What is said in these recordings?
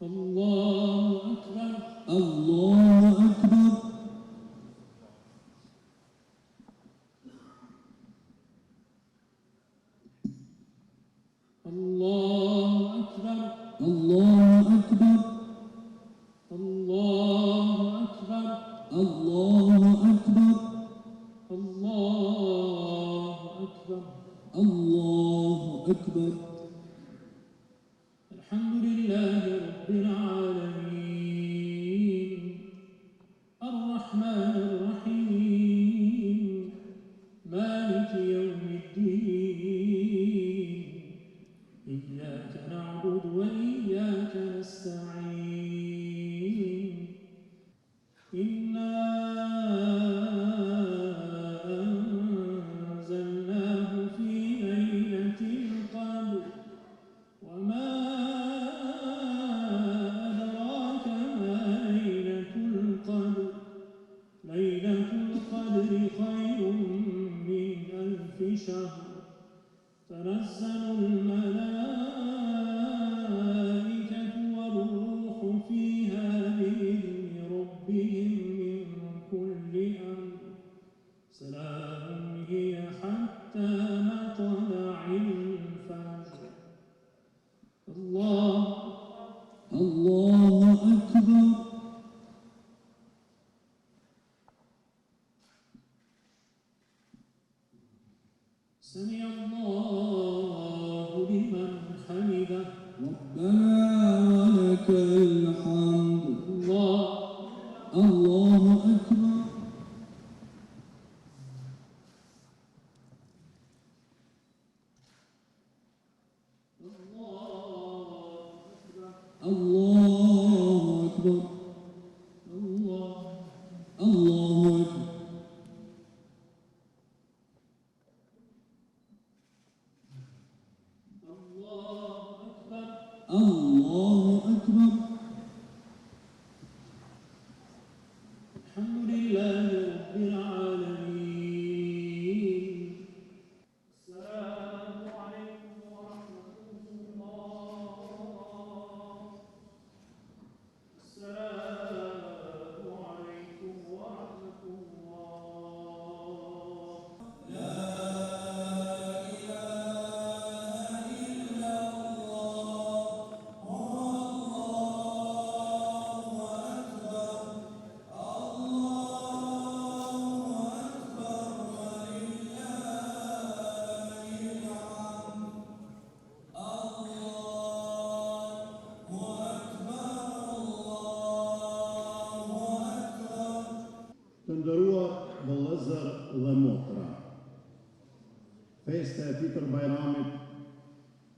الله أكبر الله أكبر الله أكبر الله أكبر الله أكبر الله أكبر الله أكبر الله أكبر الحمد لله رب العالمين الرحمن الرحيم مالك يوم الدين إياك نعبد وإياك نستعين إنا أنزلناه في ليلة القدر وما أدراك ما ليلة القدر ليلة القدر خير من 1000 شهر تنزل الملائكة والروح فيها بإذن ربهم من كل أمر سلام هي حتى مطلع الفجر الله أكبر سمع الله لمن حمده ربنا ولك الحمد الله أكبر الله أكبر الله أكبر الله أكبر الحمد لله رب العالمين السلام عليكم ورحمة الله السلام عليكم ورحمة الله لا إله إلا الله Të nderuar vëllezër dhe motra, festa e Fitr Bajramit,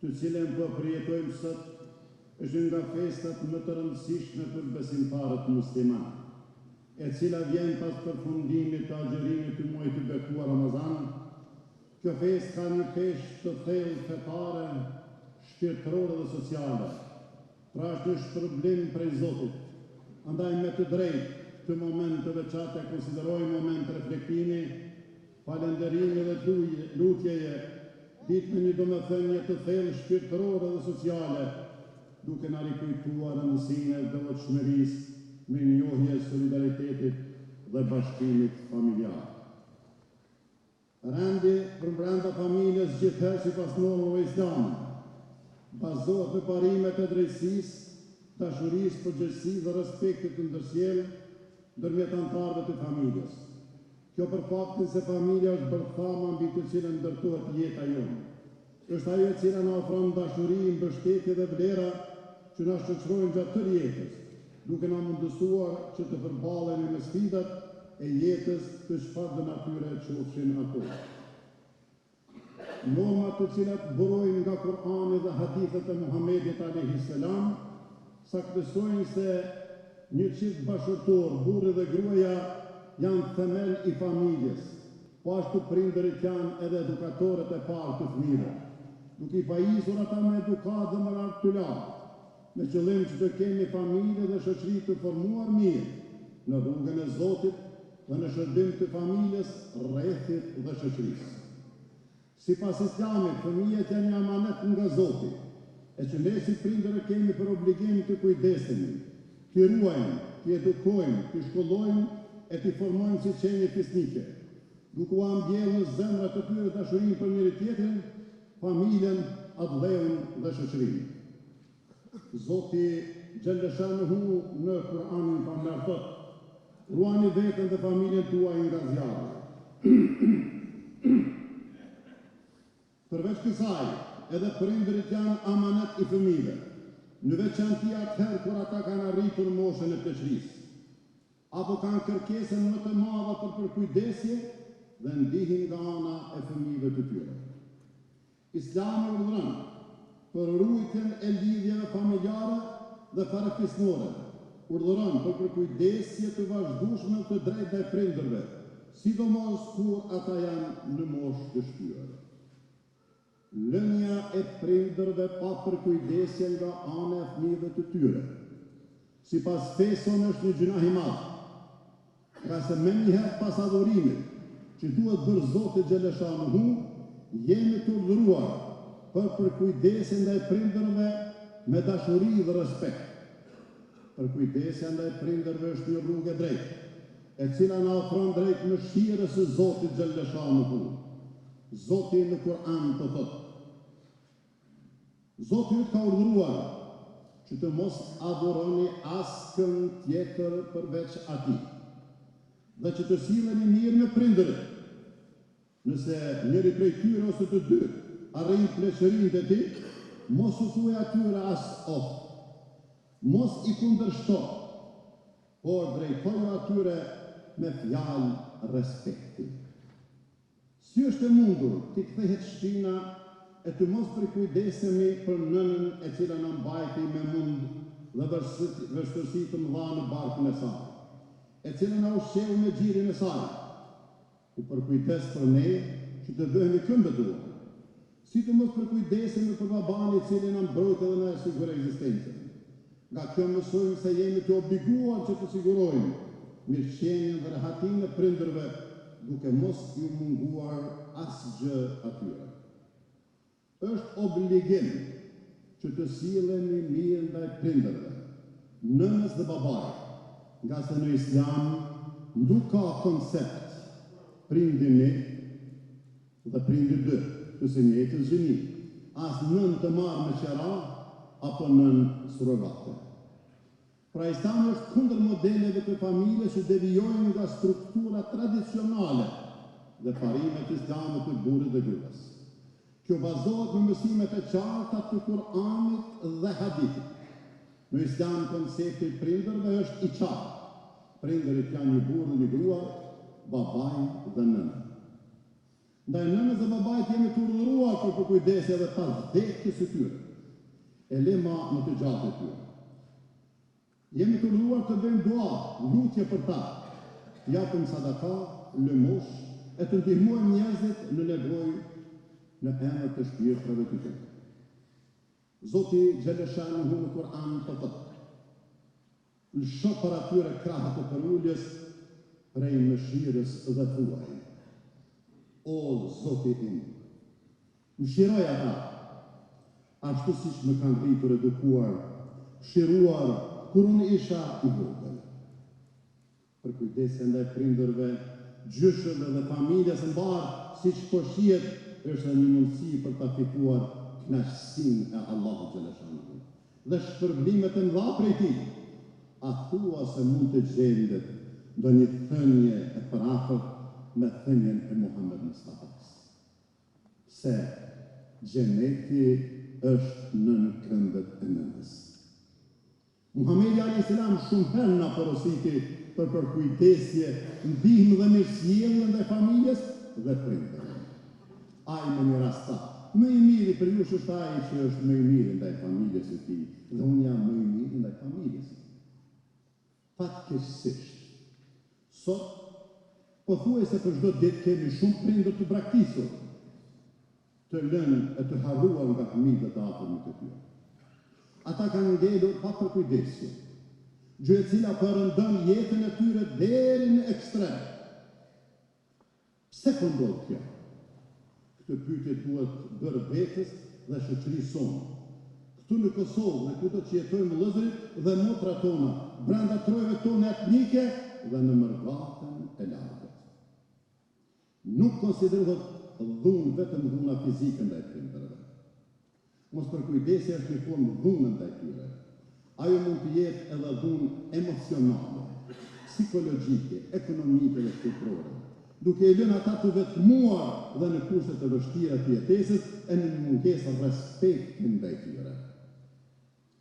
të cilën po përjetojmë sot, është nga festat më të rëndësishme për besimtarët musliman, e cila vjen pas përfundimit të agjërimit të muajit të bekuar Ramazan. Kjo festë ka një peshë të thellë fetare, shpirtërore dhe sociale. Pra është një shpërblim prej Zotit. Andaj me të drejtë të moment të veçate konsiderojmë moment reflektimi, falenderimi dhe lutjeje, ditë me një domethënie të thellë shpirtërore dhe sociale, duke na rikujtuar rëndësinë e devotshmërisë me njohje solidaritetit dhe bashkimit familjar. Rendi përbrenda familjes gjithherë sipas normave islame bazohet në parimet e drejtësisë, dashurisë, përgjegjësisë dhe respektit të ndërsjellë ndërmjet anëtarëve të familjes. Kjo për faktin se familja është bërthama mbi të cilën ndërtohet jeta jonë. Është ajo e cila na ofron dashuri, mbështetje dhe vlera që na shoqërojnë gjatë tërë jetës, duke na mundësuar që të përballemi me sfidat e jetës të çfarëdo natyre qofshin ato. Normat të cilat burojnë nga Kur'ani dhe hadithet e Muhamedit alayhis salam saktësojnë se një çift bashkëtor, burri dhe gruaja, janë themel i familjes, po ashtu prindërit janë edhe edukatorët e parë të fëmijëve, duke i pajisur ata me edukatë dhe moral të lartë, me qëllim që të kemi familje dhe shoqëri të formuar mirë në rrugën e Zotit dhe në shërbim të familjes, rrethit dhe shoqërisë. Sipas Islamit, fëmijët janë një amanet nga Zoti, e që ne si prindër kemi për obligim të kujdesemi, të ruajmë, të edukojmë, të shkollojmë e të formojmë si qenje fisnike, duke u ambjellë në zemrat të tyre dashurinë për njëri tjetrin, familjen, adleun dhe shoqërinë. Zoti Gjellëshanuhu në Kur'anin famlar thot: ruani vetën dhe familjen tuaj nga zjarri. Përveç kësaj, edhe prindërit janë amanet i fëmijëve, në veçanti atëherë kur ata kanë arritur moshën e pleqërisë, apo kanë kërkesën më të madhe për përkujdesje dhe ndihin nga ana e fëmijëve të tyre. Islami urdhëron për rujtjen e lidhjeve familjare dhe parafisnore, urdhëron për përkujdesje të vazhdueshme të drejtë e prindërve, sidomos kur ata janë në moshë të shtyr. Lënia e prindërve pa përkujdesje nga ana e fëmijëve të tyre, sipas feson është një gjunah i madh, nga se menjëherë pas adhurimit që duhet bërë Zoti Gjellëshanuhu, jemi të urdhëruar për përkujdesje ndaj prindërve me dashuri dhe respekt. Përkujdesja ndaj prindërve është një rrugë e drejtë, e cila na ofron drejt mëshirës së Zotit Gjellëshanuhu. Zoti në Kur'an të thotë: Zoti ju ka urdhëruar që të mos adhuroni askën tjetër përveç atij, dhe që të silleni mirë me prindërit. Nëse njëri prej tyre ose të dy arrin pleqërinë të tij, mos u thuaj atyre as of, mos i kundërshto, por drejtoju atyre me fjalë respekti. Si është e mundur të kthehet shpina e të mos përkujdesemi për nënën e cila na mbajti me mund dhe vështirësi të mëdha në barkun e saj, e cila na ushqeu me gjirin e saj, u përkujdes për ne që të bëhemi këmbëtuar, si të mos përkujdesemi për baban i cili na mbrojtë dhe na siguron ekzistencën. Nga kjo mësojmë se jemi të obliguar që të sigurojmë mirëqenien dhe rehatinë e prindërve, duke mos ju munguar asgjë atyre. Është obligim që të sillemi mirë ndaj prindërve, nënës dhe babait, nga se në Islam nuk ka koncept prindi një dhe prindi dy, të se njëjtës gjini, as nën të marrë me qera, apo nën surrogate. Pra Islami është kundër modeleve të familjes që devijojnë nga struktura tradicionale dhe parimet islame të burrit dhe gruas. Kjo bazohet në mësimet e qarta të Kur'anit dhe hadithit. Në Islam koncepti i prindërve është i qartë. Prindërit janë një burrë dhe një grua, babai dhe nëna. Ndaj nënës dhe babait jemi të urdhëruar për përkujdesje dhe pas vdekjes së tyre, e lema në të gjatë e tyre. Jemi të urdhëruar të bëjmë dua, lutje për ta, japim sadaka, lëmosh, e të ndihmojmë njerëzit në nevojë në emër të shpirtrave të tyre. Zoti Gjellëshanuhu në Kur'an të thotë: lësho për atyre krahët e përuljes prej mëshirës dhe thuaj: o Zoti im, mëshiroj ata, ashtu siç më kanë rritur edukuar, shiruar kur unë isha i vogël. Përkujdesja ndaj prindërve, gjyshëve dhe familjes së mbarë, siç po shihet, është një mundësi për ta fituar kënaqësinë e Allahut Gjellëshanuhu dhe shpërblimet e mëdha prej tij. A thua se mund të gjendet ndonjë thënie e përafërt me thënien e Muhammed Mustafas, se xheneti është nën këmbët e nënës. Muhamedi alayhis salam shumë herë na porositi për përkujdesje, ndihmë dhe mirësjellje ndaj familjes dhe prindërve. Ai më një rasta, më i miri për ju është ai që është më i miri ndaj familjes së tij, dhe unë jam më i miri ndaj familjes së tij. Fatkeqësisht, sot pothuajse për çdo ditë kemi shumë prindër të braktisur, të lënë e të harruar nga fëmijët e afërmit e tyre. Ata kanë ngelur pa përkujdesje, gjë e cila përëndon jetën e tyre deri në ekstrem. Pse po ndodh kjo? Këtë pyetje duhet bërë vetes dhe shoqërisë sonë. Këtu në Kosovë, në kuto që jetojmë vëllezërit dhe motrat tona, brenda trojve tona etnike dhe në mërgatën e largët. Nuk konsiderohet dhunë vetëm dhuna fizike ndaj prindërve. Mos përkujdesja është një formë dhunë ndaj tyre. Ajo mund të jetë edhe dhunë emocionale, psikologjike, ekonomike dhe shpirtërore, duke i lënë ata të vetmuar dhe në kushte të vështira të jetesës e në një mungesë respekti ndaj tyre.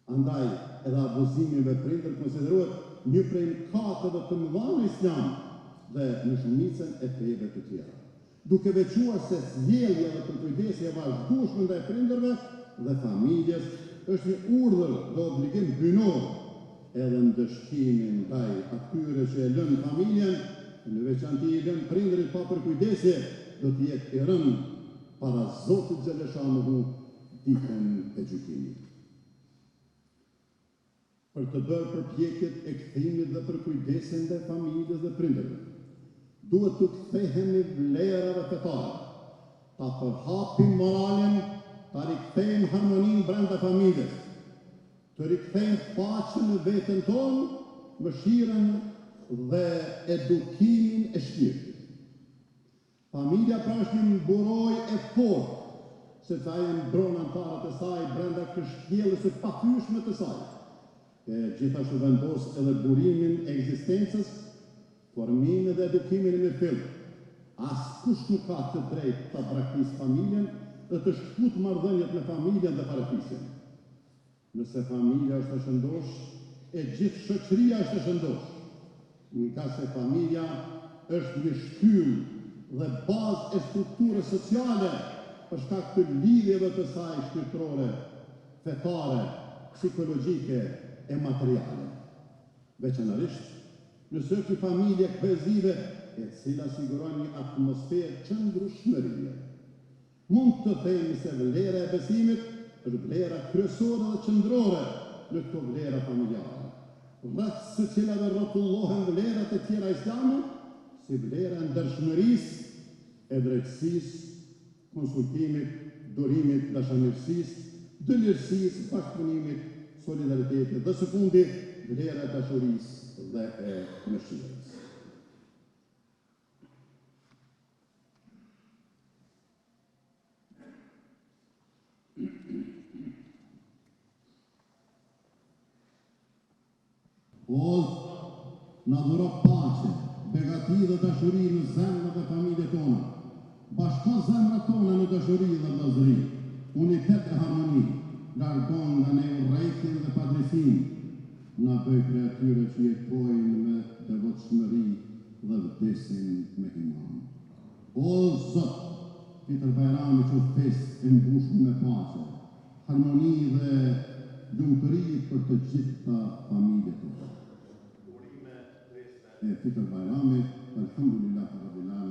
Andaj, edhe abuzimi me prindër konsiderohet një prej mëkateve të mëdha në Islam dhe në shumicën e feve të tjera, duke veçuar se sjellja dhe përkujdesja e vazhdueshme ndaj prindërve dhe familjes është një urdhër dhe obligim hyjnor, edhe në dëshkimin ndaj atyre që e lënë familjen, në veçanti i lënë prindërit pa përkujdesje, do të jetë i rënë para Zotit Xhaleshanuhu ditën e gjykimit. Për të bërë përpjekjet e kthimit dhe përkujdesjen ndaj familjes dhe prindërve, duhet të kthehemi vlerave fetare, ta përhapim moralin, ta rikthejmë harmoninë brenda familjes, të rikthejmë paqen në veten tonë, mëshirën dhe edukimin e shpirtit. Familja pra është një mburojë e fortë, sepse ajo mbron anëtarët e saj brenda kështjellës së pathyeshme të saj. E gjithashtu vendos edhe burimin e ekzistencës, formimin dhe edukimin e fillë. Askush nuk ka të drejtë ta braktisë familjen dhe të shkputë marrëdhëniet me familjen dhe parafisjen. Nëse familja është e shëndosh, e gjithë shoqëria është e shëndosh. Në ka se familja është një shtyllë dhe bazë e strukturës sociale për shkak të lidhjeve të saj shpirtërore, fetare, psikologjike e materiale. Veçanërisht, nëse është një familje kohezive e cila siguron një atmosferë qëndrueshmërie. Mund të themi se vlera e besimit është vlera kryesore dhe qendrore në këto vlera familjare. Rreth së cilave rrotullohen vlerat e tjera islame, si vlera e ndershmërisë, e drejtësisë, konsultimit, durimit, dashamirësisë, dëlirësisë, bashkëpunimit, solidaritetit dhe së fundi vlera e dashurisë dhe e mëshirës. O, na dhuro pace, begati dhe dashuri në zemrat e familjet tona. Bashko zemrat tona në dashuri dhe vëllazëri, unitet e harmoni, largon nga ne urrejtjen dhe padrejtinë, na bëj prej atyre që jetojnë me devotshmëri dhe vdesin me iman. O Zot, Fitër Bajrami që festë e mbushur me pace, harmoni dhe lumturi për të gjitha familjet tona. Fitër Bajrami, alhamdulillah rabbil alamin.